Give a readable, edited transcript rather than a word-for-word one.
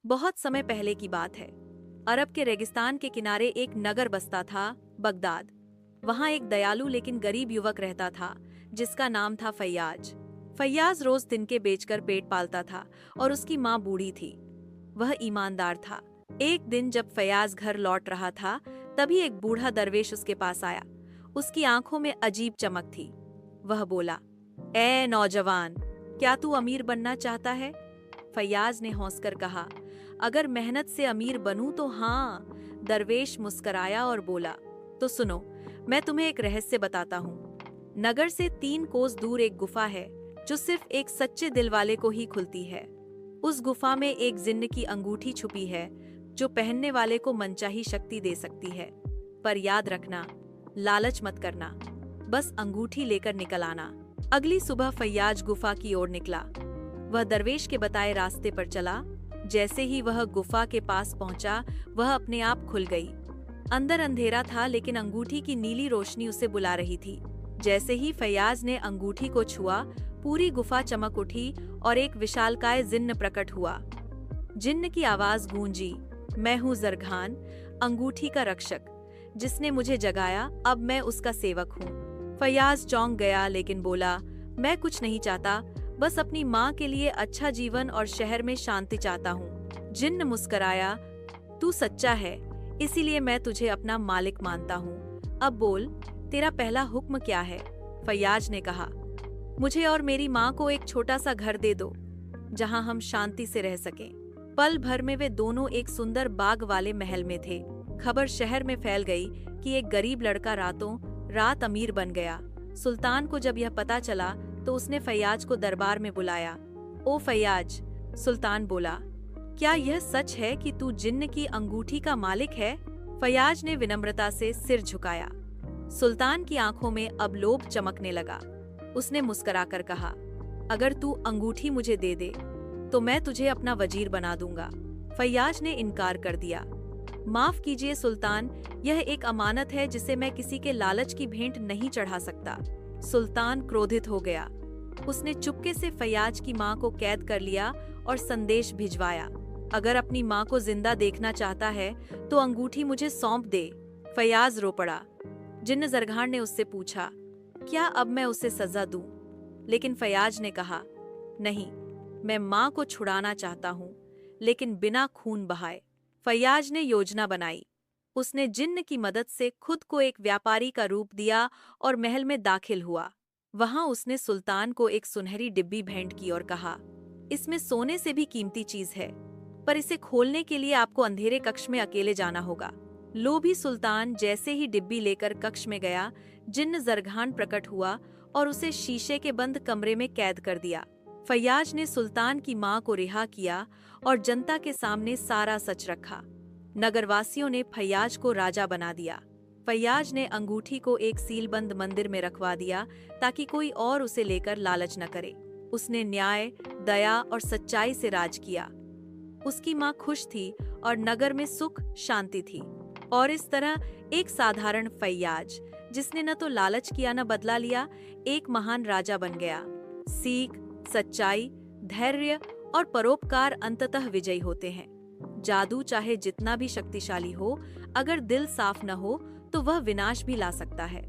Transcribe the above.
बहुत समय पहले की बात है। अरब के रेगिस्तान के किनारे एक नगर बसता था, बगदाद। वहां एक दयालु लेकिन गरीब युवक रहता था, जिसका नाम था फैयाज। फैयाज रोज तिनके बेचकर पेट पालता था और उसकी माँ बूढ़ी थी। वह ईमानदार था। एक दिन जब फैयाज घर लौट रहा था, तभी एक बूढ़ा दरवेश उसके पास आया। उसकी आंखों में अजीब चमक थी। वह बोला, ए नौजवान, क्या तू अमीर बनना चाहता है? फैयाज ने हंसकर कहा, अगर मेहनत से अमीर बनूं तो हाँ। दरवेश मुस्कराया और बोला, तो सुनो, मैं तुम्हें एक रहस्य बताता हूँ। नगर से 3 कोस दूर एक गुफा है, जो सिर्फ एक सच्चे दिल वाले को ही खुलती है। उस गुफा में एक जिन्न की अंगूठी छुपी है, जो पहनने वाले को मनचाही शक्ति दे सकती है। पर याद रखना, लालच मत करना, बस अंगूठी लेकर निकल आना। अगली सुबह फैयाज गुफा की ओर निकला। वह दरवेश के बताए रास्ते पर चला। जैसे ही वह गुफा के पास पहुंचा, वह अपने आप खुल गई। अंदर अंधेरा था, लेकिन अंगूठी की नीली रोशनी उसे बुला रही थी। जैसे ही फैयाज ने अंगूठी को छुआ, पूरी गुफा चमक उठी और एक विशालकाय जिन्न प्रकट हुआ। जिन्न की आवाज गूंजी, मैं हूँ जरघान, अंगूठी का रक्षक, जिसने मुझे जगाया, अब मैं उसका सेवक हूँ। फैयाज चौंक गया, लेकिन बोला, मैं कुछ नहीं चाहता, बस अपनी माँ के लिए अच्छा जीवन और शहर में शांति चाहता हूँ। जिन्न मुस्कराया, तू सच्चा है, इसीलिए मैं तुझे अपना मालिक मानता हूँ। अब बोल, तेरा पहला हुक्म क्या है? फैयाज ने कहा, मुझे और मेरी माँ को एक छोटा सा घर दे दो, जहाँ हम शांति से रह सकें। पल भर में वे दोनों एक सुंदर बाग वाले महल में थे। खबर शहर में फैल गई कि एक गरीब लड़का रातों रात अमीर बन गया। सुल्तान को जब यह पता चला, तो उसने फैयाज को दरबार में बुलाया। ओ फैयाज, सुल्तान बोला, क्या यह सच है कि तू जिन्न की अंगूठी का मालिक है? फैयाज ने विनम्रता से सिर झुकाया। सुल्तान की आंखों में अब लोभ चमकने लगा। उसने मुस्कुराकर कहा, अगर तू अंगूठी मुझे दे दे, तो मैं तुझे अपना वजीर बना दूंगा। फैयाज ने इनकार कर दिया। माफ कीजिए सुल्तान, यह एक अमानत है जिसे मैं किसी के लालच की भेंट नहीं चढ़ा सकता। सुल्तान क्रोधित हो गया। उसने चुपके से फैयाज की माँ को कैद कर लिया और संदेश भिजवाया, अगर अपनी माँ को जिंदा देखना चाहता है तो अंगूठी मुझे सौंप दे। फैयाज रो पड़ा। जिन्न जरघान ने उससे पूछा, क्या अब मैं उसे सजा दूं? लेकिन फैयाज ने कहा, नहीं, मैं माँ को छुड़ाना चाहता हूँ, लेकिन बिना खून बहाए। फैयाज ने योजना बनाई। उसने जिन्न की मदद से खुद को एक व्यापारी का रूप दिया और महल में दाखिल हुआ। वहां उसने सुल्तान को एक सुनहरी डिब्बी भेंट की और कहा, इसमें सोने से भी कीमती चीज है, पर इसे खोलने के लिए आपको अंधेरे कक्ष में अकेले जाना होगा। लोभी सुल्तान जैसे ही डिब्बी लेकर कक्ष में गया, जिन्न जरघान प्रकट हुआ और उसे शीशे के बंद कमरे में कैद कर दिया। फैयाज ने सुल्तान की मां को रिहा किया और जनता के सामने सारा सच रखा। नगरवासियों ने फैयाज को राजा बना दिया। फैयाज ने अंगूठी को एक सीलबंद मंदिर में रखवा दिया, ताकि कोई और उसे लेकर लालच न करे। उसने न्याय, दया और सच्चाई से राज किया। उसकी मां खुश थी और नगर में सुख शांति थी। और इस तरह एक साधारण फैयाज, जिसने न तो लालच किया न बदला लिया, एक महान राजा बन गया। सीख, सच्चाई, धैर्य और परोपकार अंततः विजयी होते हैं। जादू चाहे जितना भी शक्तिशाली हो, अगर दिल साफ न हो तो वह विनाश भी ला सकता है।